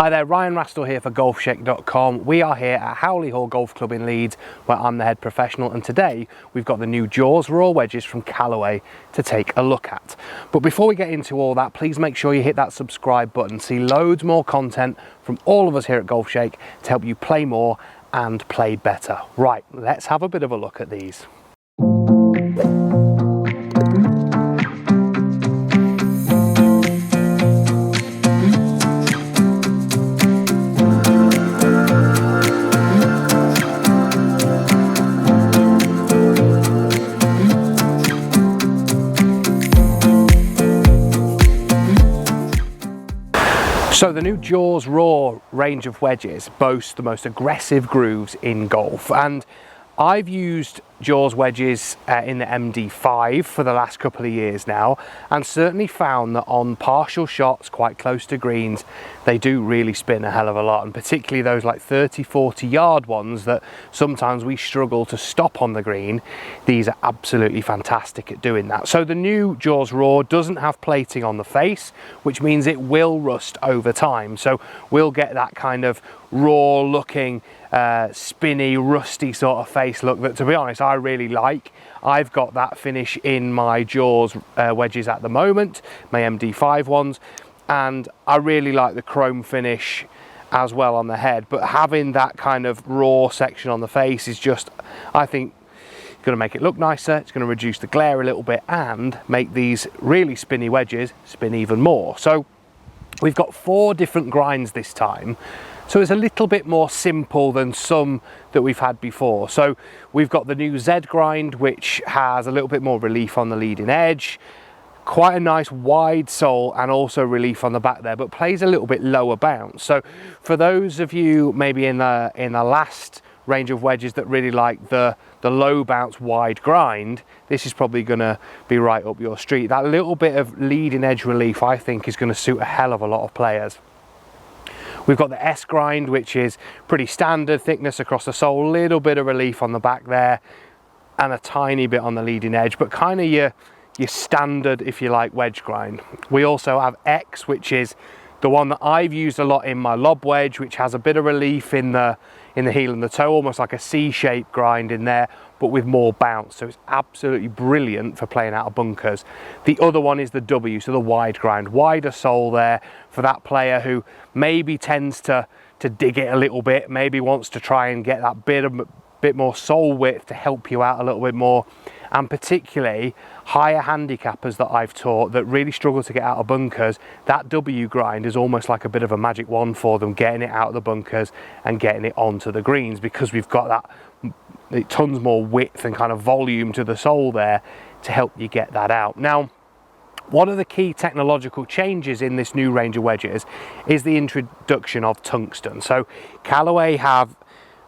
Hi there, Ryan Rastall here for Golfshake.com. We are here at Howley Hall Golf Club in Leeds, where I'm the head professional, and today we've got the new Jaws Raw wedges from Callaway to take a look at. But before we get into all that, please make sure you hit that subscribe button. See loads more content from all of us here at Golfshake to help you play more and play better. Right, let's have a bit of a look at these. So the new Jaws Raw range of wedges boasts the most aggressive grooves in golf, and I've used Jaws wedges in the MD5 for the last couple of years now, and certainly found that on partial shots quite close to greens they do really spin a hell of a lot, and particularly those like 30-40 yard ones that sometimes we struggle to stop on the green. These are absolutely fantastic at doing that. So the new Jaws Raw doesn't have plating on the face, which means it will rust over time, so we'll get that kind of raw looking spinny rusty sort of face look that, to be honest, I really like. I've got that finish in my Jaws wedges at the moment, my MD5 ones, and I really like the chrome finish as well on the head, but having that kind of raw section on the face is just, I think, going to make it look nicer. It's going to reduce the glare a little bit and make these really spinny wedges spin even more. So we've got 4 different grinds this time, so it's a little bit more simple than some that we've had before. So we've got the new Z grind, which has a little bit more relief on the leading edge, quite a nice wide sole, and also relief on the back there, but plays a little bit lower bounce. So for those of you maybe in the last range of wedges that really like the low bounce wide grind, this is probably going to be right up your street. That little bit of leading edge relief, I think, is going to suit a hell of a lot of players. We've got the S grind, which is pretty standard thickness across the sole, little bit of relief on the back there and a tiny bit on the leading edge, but kind of your standard, if you like, wedge grind. We also have X, which is the one that I've used a lot in my lob wedge, which has a bit of relief in the heel and the toe, almost like a C-shaped grind in there, but with more bounce. So it's absolutely brilliant for playing out of bunkers. The other one is the W, so the wide grind, wider sole there for that player who maybe tends to dig it a little bit, maybe wants to try and get that bit more sole width to help you out a little bit more. And particularly higher handicappers that I've taught that really struggle to get out of bunkers, that W grind is almost like a bit of a magic wand for them, getting it out of the bunkers and getting it onto the greens, because we've got that tons more width and kind of volume to the sole there to help you get that out. Now, one of the key technological changes in this new range of wedges is the introduction of tungsten. So Callaway have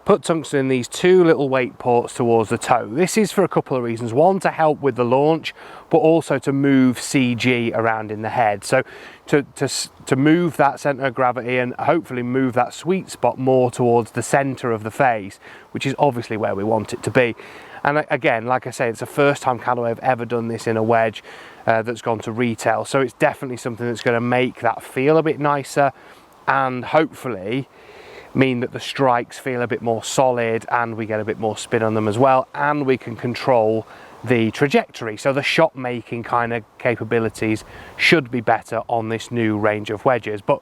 put tungsten in these 2 little weight ports towards the toe. This is for a couple of reasons. One, to help with the launch, but also to move CG around in the head. So to move that center of gravity and hopefully move that sweet spot more towards the center of the face, which is obviously where we want it to be. And again, like I say, it's the first time Callaway have ever done this in a wedge that's gone to retail. So it's definitely something that's going to make that feel a bit nicer and hopefully mean that the strikes feel a bit more solid and we get a bit more spin on them as well, and we can control the trajectory. So the shot making kind of capabilities should be better on this new range of wedges, but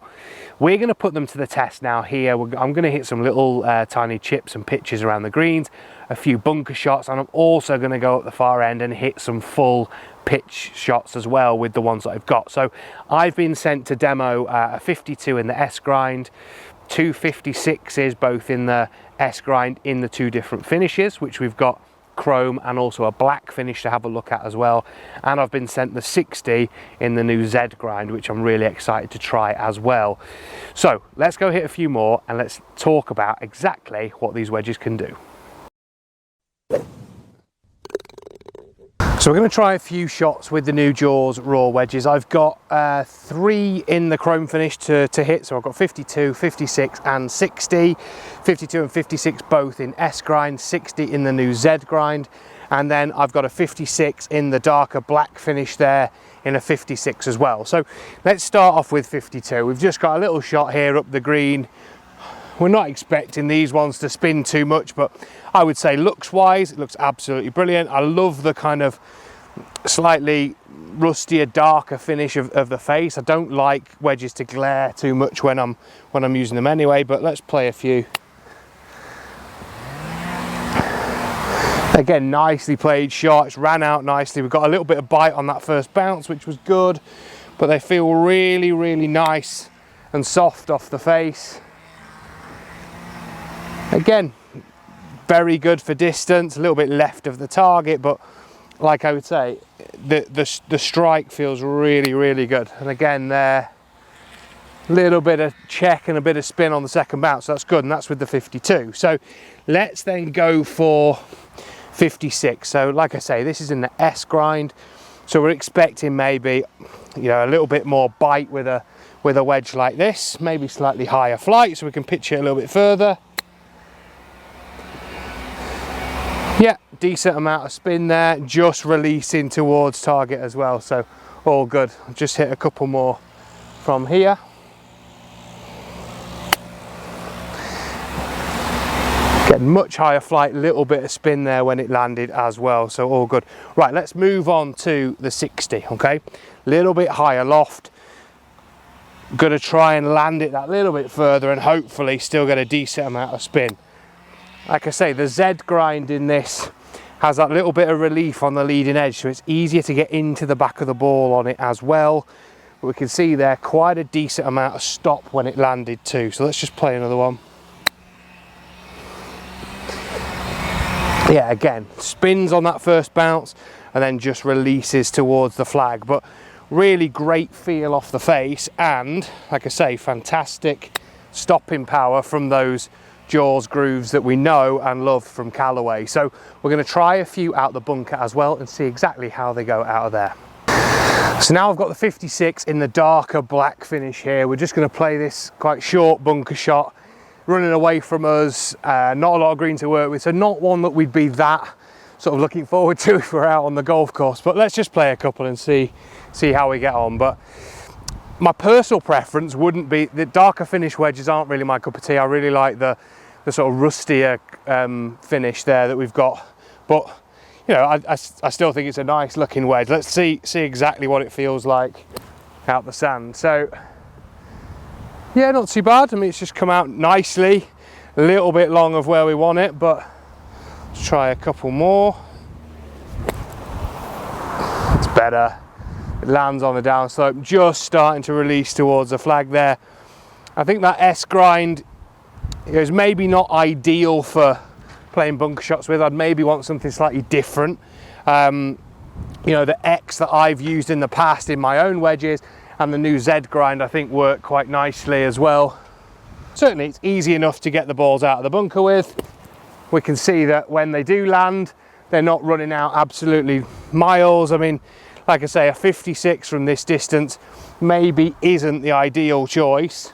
we're going to put them to the test now here. I'm going to hit some little tiny chips and pitches around the greens, a few bunker shots, and I'm also going to go up the far end and hit some full pitch shots as well with the ones that I've got. So I've been sent to demo a 52 in the S grind, 2 56s both in the S grind in the 2 different finishes, which we've got chrome and also a black finish to have a look at as well, and I've been sent the 60 in the new Z grind, which I'm really excited to try as well. So let's go hit a few more and let's talk about exactly what these wedges can do. So we're going to try a few shots with the new Jaws Raw wedges. I've got 3 in the chrome finish to hit, so I've got 52, 56 and 60. 52 and 56 both in S grind, 60 in the new Z grind, and then I've got a 56 in the darker black finish there in a 56 as well. So let's start off with 52. We've just got a little shot here up the green. We're not expecting these ones to spin too much, but I would say looks wise, it looks absolutely brilliant. I love the kind of slightly rustier, darker finish of the face. I don't like wedges to glare too much when I'm using them anyway, but let's play a few. Again, nicely played shots, ran out nicely. We've got a little bit of bite on that first bounce, which was good, but they feel really, really nice and soft off the face. Again, very good for distance, a little bit left of the target, but like I would say, the strike feels really, really good. And again, there, little bit of check and a bit of spin on the second bounce, so that's good, and that's with the 52. So let's then go for 56. So like I say, this is in the S grind, so we're expecting maybe, you know, a little bit more bite with a wedge like this, maybe slightly higher flight, so we can pitch it a little bit further. Yeah, decent amount of spin there, just releasing towards target as well, so all good. I'll just hit a couple more from here. Getting much higher flight, little bit of spin there when it landed as well, so all good. Right, let's move on to the 60, okay? Little bit higher loft. Gonna try and land it that little bit further and hopefully still get a decent amount of spin. Like I say, the Z grind in this has that little bit of relief on the leading edge, so it's easier to get into the back of the ball on it as well. But we can see there quite a decent amount of stop when it landed too. So let's just play another one. Yeah, again, spins on that first bounce and then just releases towards the flag. But really great feel off the face, and like I say, fantastic stopping power from those Jaws grooves that we know and love from Callaway. So we're going to try a few out the bunker as well and see exactly how they go out of there. So now I've got the 56 in the darker black finish here. We're just going to play this quite short bunker shot, running away from us, not a lot of green to work with, so not one that we'd be that sort of looking forward to if we're out on the golf course, but let's just play a couple and see how we get on. But my personal preference wouldn't be, the darker finish wedges aren't really my cup of tea. I really like the sort of rustier finish there that we've got, but you know, I still think it's a nice looking wedge. Let's see exactly what it feels like out the sand. So yeah, not too bad. I mean, it's just come out nicely, a little bit long of where we want it, but let's try a couple more. It's better. It lands on the downslope, just starting to release towards the flag there. I think that S grind is maybe not ideal for playing bunker shots with. I'd maybe want something slightly different. You know, the X that I've used in the past in my own wedges and the new Z grind I think work quite nicely as well. Certainly it's easy enough to get the balls out of the bunker with. We can see that when they do land, they're not running out absolutely miles. I mean, like I say, a 56 from this distance maybe isn't the ideal choice,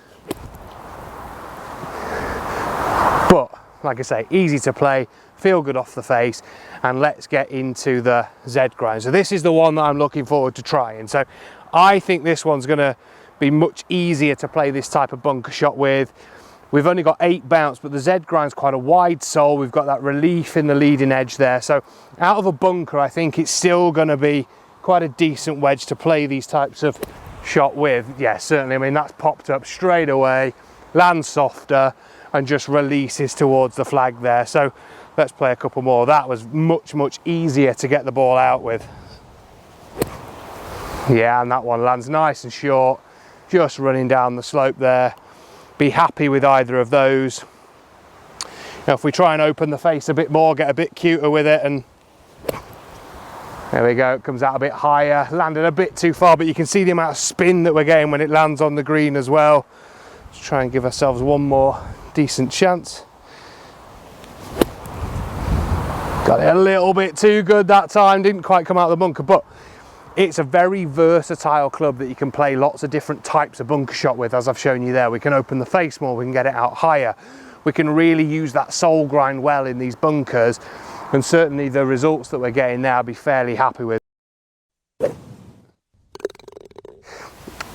but like I say, easy to play, feel good off the face. And let's get into the Z grind. So this is the one that I'm looking forward to trying. So I think this one's going to be much easier to play this type of bunker shot with. We've only got 8 bounce, but the Z grind's quite a wide sole. We've got that relief in the leading edge there. So out of a bunker, I think it's still going to be quite a decent wedge to play these types of shot with. Yeah, certainly. I mean, that's popped up straight away, lands softer, and just releases towards the flag there. So let's play a couple more. That was much easier to get the ball out with. Yeah, and that one lands nice and short, just running down the slope there. Be happy with either of those. Now, if we try and open the face a bit more, get a bit cuter with it, and there we go, it comes out a bit higher, landed a bit too far, but you can see the amount of spin that we're getting when it lands on the green as well. Let's try and give ourselves one more decent chance. Got it a little bit too good that time, didn't quite come out of the bunker, but it's a very versatile club that you can play lots of different types of bunker shot with, as I've shown you there. We can open the face more, we can get it out higher. We can really use that sole grind well in these bunkers, and certainly the results that we're getting now I'll be fairly happy with.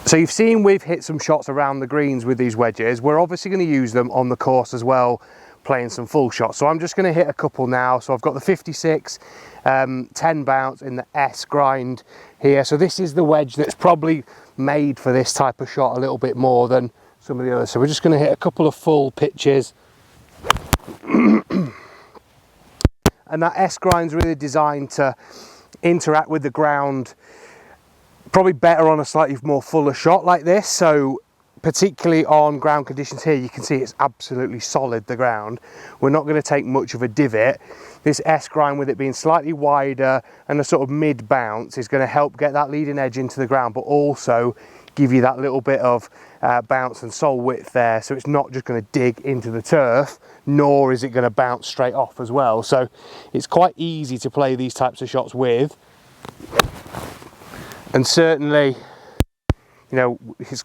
So you've seen we've hit some shots around the greens with these wedges. We're obviously going to use them on the course as well, playing some full shots. So I'm just going to hit a couple now. So I've got the 56 10 bounce in the S grind here. So this is the wedge that's probably made for this type of shot a little bit more than some of the others. So we're just going to hit a couple of full pitches. And that S grind's really designed to interact with the ground probably better on a slightly more fuller shot like this. So particularly on ground conditions here, you can see it's absolutely solid, the ground. We're not going to take much of a divot. This S grind, with it being slightly wider and a sort of mid bounce, is going to help get that leading edge into the ground, but also give you that little bit of bounce and sole width there. So it's not just going to dig into the turf, nor is it going to bounce straight off as well. So it's quite easy to play these types of shots with. And certainly, you know,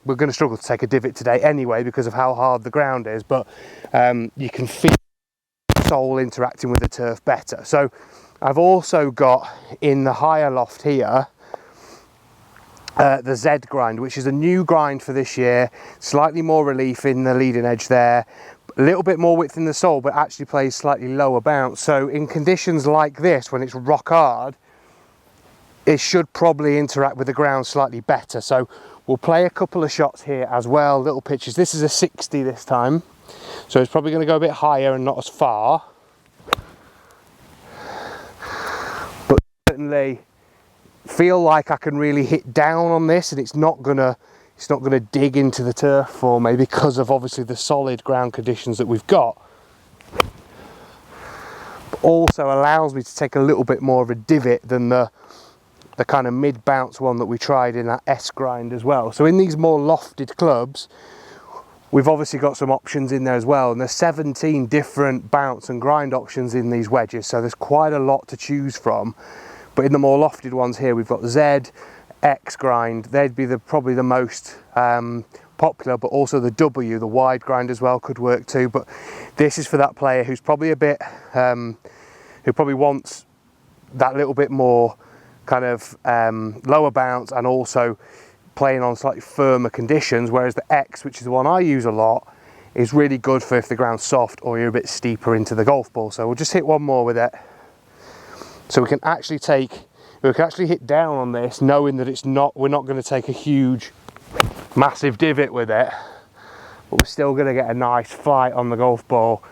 we're going to struggle to take a divot today anyway because of how hard the ground is, but you can feel the sole interacting with the turf better. So I've also got in the higher loft here the Z grind, which is a new grind for this year. Slightly more relief in the leading edge there, a little bit more width in the sole, but actually plays slightly lower bounce. So in conditions like this, when it's rock hard, it should probably interact with the ground slightly better. So we'll play a couple of shots here as well, little pitches. This is a 60 this time, so it's probably going to go a bit higher and not as far. But certainly feel like I can really hit down on this, and it's not gonna dig into the turf for me because of obviously the solid ground conditions that we've got. But also allows me to take a little bit more of a divot than the kind of mid bounce one that we tried in that S grind as well. So in these more lofted clubs, we've obviously got some options in there as well, and there's 17 different bounce and grind options in these wedges, so there's quite a lot to choose from. But in the more lofted ones here, we've got Z, X grind. They'd be probably the most popular, but also the W, the wide grind as well, could work too. But this is for that player who's probably a bit who probably wants that little bit more kind of lower bounce and also playing on slightly firmer conditions, whereas the X, which is the one I use a lot, is really good for if the ground's soft or you're a bit steeper into the golf ball. So we'll just hit one more with it. So we can actually hit down on this, knowing that we're not going to take a huge, massive divot with it, but we're still going to get a nice flight on the golf ball.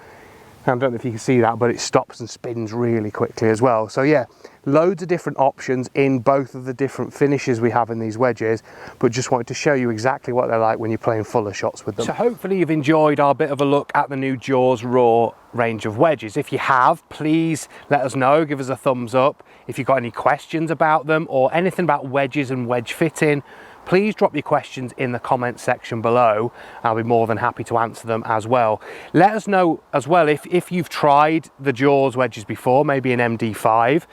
I don't know if you can see that, but it stops and spins really quickly as well. So yeah, loads of different options in both of the different finishes we have in these wedges, but just wanted to show you exactly what they're like when you're playing fuller shots with them. So hopefully you've enjoyed our bit of a look at the new Jaws Raw range of wedges. If you have, please let us know, give us a thumbs up. If you've got any questions about them or anything about wedges and wedge fitting, please drop your questions in the comment section below. I'll be more than happy to answer them as well. Let us know as well if you've tried the Jaws wedges before, maybe an MD5.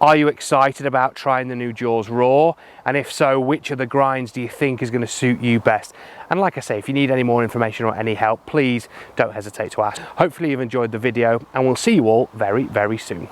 Are you excited about trying the new Jaws Raw? And if so, which of the grinds do you think is going to suit you best? And like I say, if you need any more information or any help, please don't hesitate to ask. Hopefully you've enjoyed the video, and we'll see you all very, very soon.